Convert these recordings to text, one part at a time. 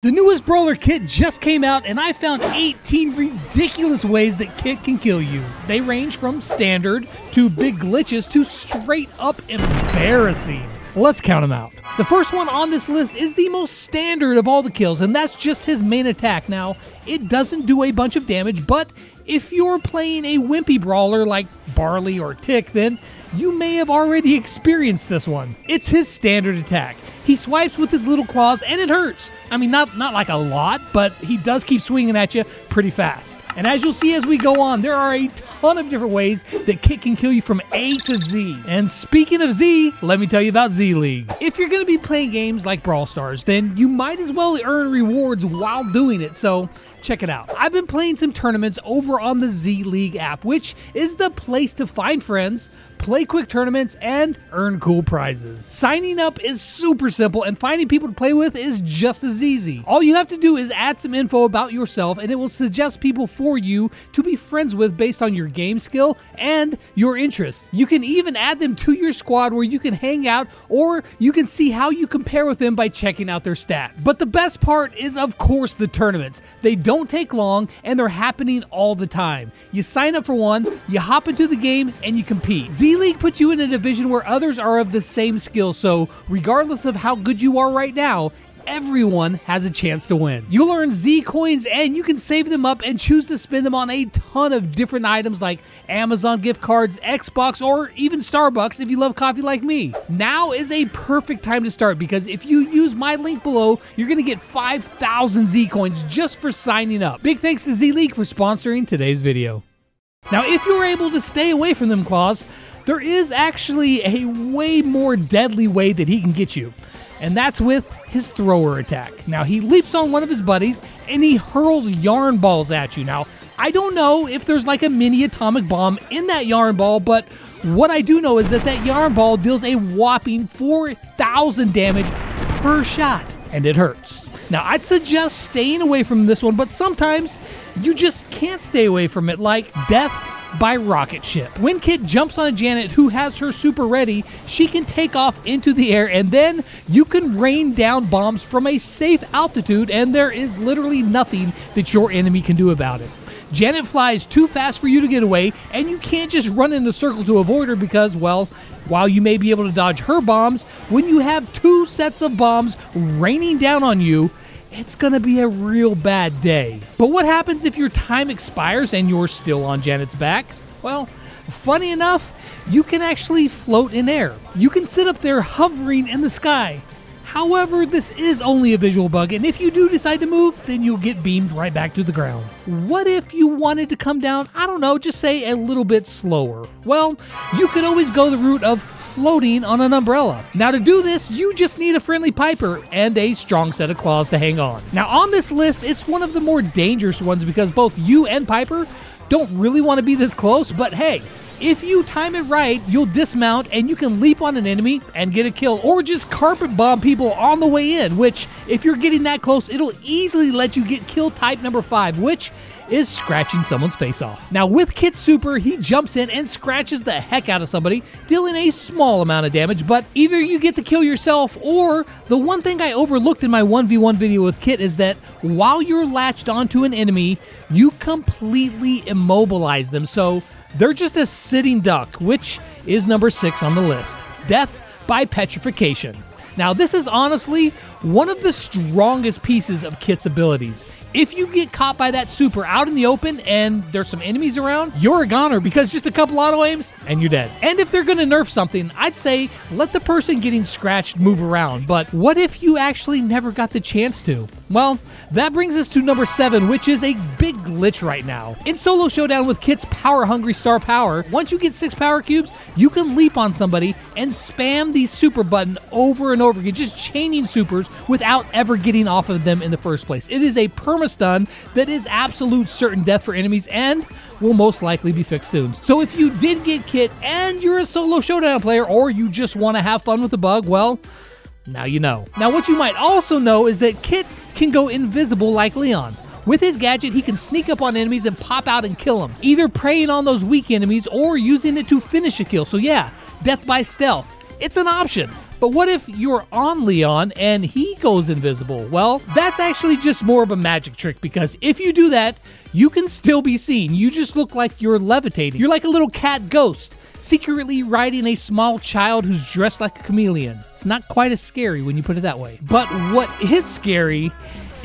The newest Brawler kit just came out, and I found 18 ridiculous ways that kit can kill you. They range from standard to big glitches to straight up embarrassing. Let's count them out. The first one on this list is the most standard of all the kills, and that's just his main attack. Now, it doesn't do a bunch of damage, but if you're playing a wimpy brawler like Barley or Tick, then you may have already experienced this one. It's his standard attack. He swipes with his little claws, and it hurts. I mean, not like a lot, but he does keep swinging at you pretty fast. And as you'll see as we go on, there are a ton of different ways that Kit can kill you from A to Z. And speaking of Z, let me tell you about Z League. If you're going to be playing games like Brawl Stars, then you might as well earn rewards while doing it, so check it out. I've been playing some tournaments over on the Z League app, which is the place to find friends, play quick tournaments, and earn cool prizes. Signing up is super simple, and finding people to play with is just as easy. All you have to do is add some info about yourself, and it will suggest people for you to be friends with based on your game skill and your interests. You can even add them to your squad where you can hang out, or you can see how you compare with them by checking out their stats. But the best part is, of course, the tournaments. They don't take long, and they're happening all the time. You sign up for one, you hop into the game, and you compete. Z League puts you in a division where others are of the same skill, so regardless of how good you are right now, everyone has a chance to win. You'll earn Z coins, and you can save them up and choose to spend them on a ton of different items like Amazon gift cards, Xbox, or even Starbucks if you love coffee like me. Now is a perfect time to start, because if you use my link below, you're going to get 5,000 Z coins just for signing up. Big thanks to Z League for sponsoring today's video. Now, if you're able to stay away from them claws, there is actually a way more deadly way that he can get you, and that's with his thrower attack. Now, he leaps on one of his buddies, and he hurls yarn balls at you. Now, I don't know if there's like a mini atomic bomb in that yarn ball, but what I do know is that that yarn ball deals a whopping 4,000 damage per shot, and it hurts. Now, I'd suggest staying away from this one, but sometimes you just can't stay away from it, like death by rocket ship. When Kit jumps on a Janet who has her super ready, she can take off into the air, and then you can rain down bombs from a safe altitude, and there is literally nothing that your enemy can do about it. Janet flies too fast for you to get away, and you can't just run in a circle to avoid her because, well, while you may be able to dodge her bombs, when you have two sets of bombs raining down on you, it's gonna be a real bad day. But what happens if your time expires and you're still on Janet's back? Well, funny enough, you can actually float in air. You can sit up there hovering in the sky. However, this is only a visual bug, and if you do decide to move, then you'll get beamed right back to the ground. What if you wanted to come down, I don't know, just say a little bit slower? Well, you could always go the route of floating on an umbrella. Now, to do this, you just need a friendly Piper and a strong set of claws to hang on. Now, on this list, it's one of the more dangerous ones because both you and Piper don't really want to be this close, but hey, if you time it right, you'll dismount and you can leap on an enemy and get a kill, or just carpet bomb people on the way in, which, if you're getting that close, it'll easily let you get kill type number 5, which is scratching someone's face off. Now, with Kit's super, he jumps in and scratches the heck out of somebody, dealing a small amount of damage, but either you get the kill yourself, or the one thing I overlooked in my 1v1 video with Kit is that while you're latched onto an enemy, you completely immobilize them, so they're just a sitting duck, which is number 6 on the list. Death by petrification. Now, this is honestly one of the strongest pieces of Kit's abilities. If you get caught by that super out in the open and there's some enemies around, you're a goner because just a couple auto aims and you're dead. And if they're going to nerf something, I'd say let the person getting scratched move around. But what if you actually never got the chance to? Well, that brings us to number 7, which is a big glitch right now. In Solo Showdown with Kit's Power Hungry Star Power, once you get 6 power cubes, you can leap on somebody and spam the super button over and over again, just chaining supers without ever getting off of them in the first place. It is a perma-stun that is absolute certain death for enemies and will most likely be fixed soon. So if you did get Kit and you're a Solo Showdown player, or you just want to have fun with the bug, well, now you know. Now, what you might also know is that Kit can go invisible like Leon. With his gadget, he can sneak up on enemies and pop out and kill them, either preying on those weak enemies or using it to finish a kill. So yeah, death by stealth. It's an option. But what if you're on Leon and he goes invisible? Well, that's actually just more of a magic trick, because if you do that, you can still be seen. You just look like you're levitating. You're like a little cat ghost, secretly riding a small child who's dressed like a chameleon. It's not quite as scary when you put it that way. But what is scary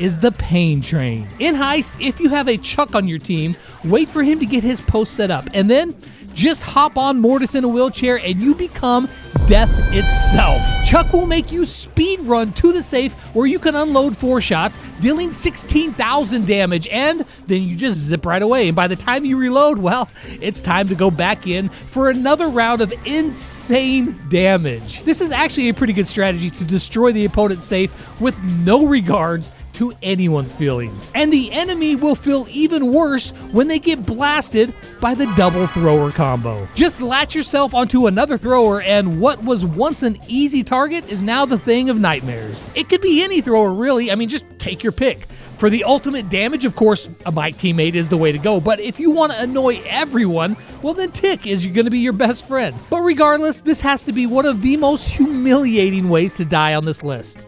is the pain train. In Heist, if you have a Chuck on your team, wait for him to get his post set up, and then just hop on Mortis in a wheelchair and you become death itself. Chuck will make you speed run to the safe where you can unload 4 shots, dealing 16,000 damage, and then you just zip right away. And by the time you reload, well, it's time to go back in for another round of insane damage. This is actually a pretty good strategy to destroy the opponent's safe with no regards to anyone's feelings. And the enemy will feel even worse when they get blasted by the double thrower combo. Just latch yourself onto another thrower, and what was once an easy target is now the thing of nightmares. It could be any thrower, really. I mean, just take your pick. For the ultimate damage, of course, a Mike teammate is the way to go, but if you want to annoy everyone, well then Tick is going to be your best friend. But regardless, this has to be one of the most humiliating ways to die on this list,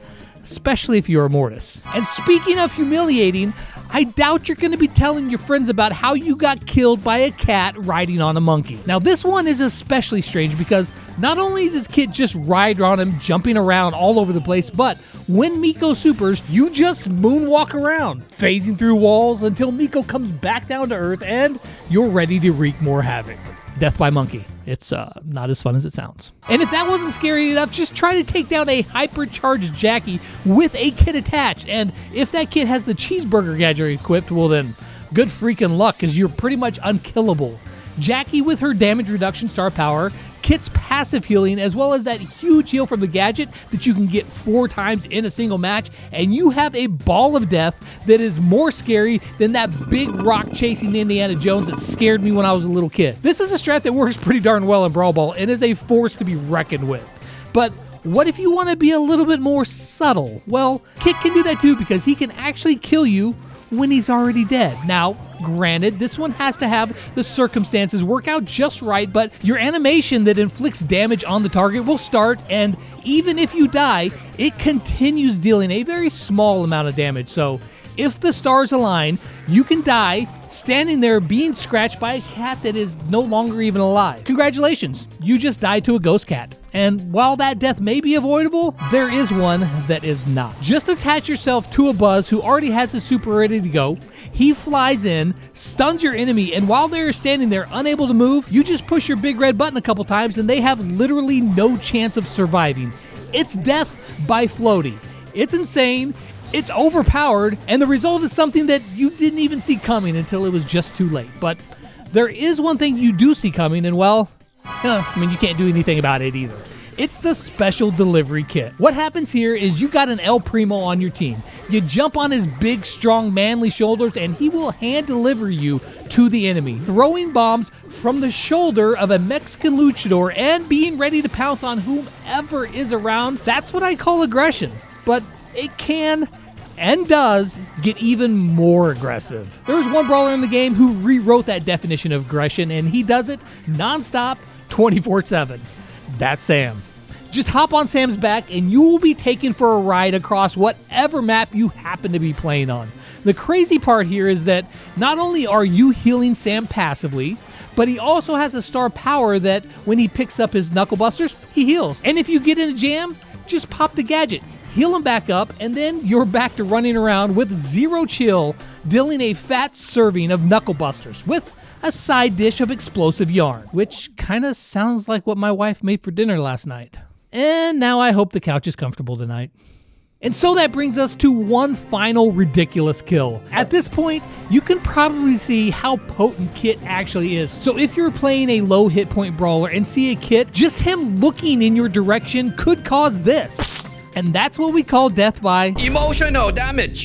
especially if you're a Mortis. And speaking of humiliating, I doubt you're going to be telling your friends about how you got killed by a cat riding on a monkey. Now this one is especially strange because not only does Kit just ride on him, jumping around all over the place, but when Miko supers, you just moonwalk around, phasing through walls until Miko comes back down to earth and you're ready to wreak more havoc. Death by monkey. It's not as fun as it sounds. And if that wasn't scary enough, just try to take down a hypercharged Jackie with a kit attached. And if that kit has the cheeseburger gadget equipped, well then, good freaking luck, because you're pretty much unkillable. Jackie with her damage reduction star power, Kit's passive healing, as well as that huge heal from the gadget that you can get 4 times in a single match, and you have a ball of death that is more scary than that big rock chasing Indiana Jones that scared me when I was a little kid. This is a strat that works pretty darn well in Brawl Ball and is a force to be reckoned with. But what if you want to be a little bit more subtle? Well, Kit can do that too, because he can actually kill you when he's already dead. Now, granted, this one has to have the circumstances work out just right, but your animation that inflicts damage on the target will start, and even if you die, it continues dealing a very small amount of damage. So if the stars align, you can die standing there being scratched by a cat that is no longer even alive. Congratulations, you just died to a ghost cat. And while that death may be avoidable, there is one that is not. Just attach yourself to a Buzz who already has his super ready to go. He flies in, stuns your enemy, and while they're standing there unable to move, you just push your big red button a couple times and they have literally no chance of surviving. It's death by floaty. It's insane. It's overpowered, and the result is something that you didn't even see coming until it was just too late. But there is one thing you do see coming, and well, I mean, you can't do anything about it either. It's the special delivery kit. What happens here is you got an El Primo on your team. You jump on his big, strong, manly shoulders, and he will hand deliver you to the enemy, throwing bombs from the shoulder of a Mexican luchador and being ready to pounce on whomever is around. That's what I call aggression. But it can and does get even more aggressive. There's one brawler in the game who rewrote that definition of aggression, and he does it non-stop 24/7. That's Sam. Just hop on Sam's back and you will be taken for a ride across whatever map you happen to be playing on. The crazy part here is that not only are you healing Sam passively, but he also has a star power that when he picks up his knuckle busters, he heals. And if you get in a jam, just pop the gadget, heal him back up, and then you're back to running around with zero chill, dealing a fat serving of knuckle busters with a side dish of explosive yarn, which kind of sounds like what my wife made for dinner last night. And now I hope the couch is comfortable tonight. And so that brings us to one final ridiculous kill. At this point, you can probably see how potent Kit actually is. So if you're playing a low hit point brawler and see a Kit, just him looking in your direction could cause this. And that's what we call death by emotional damage.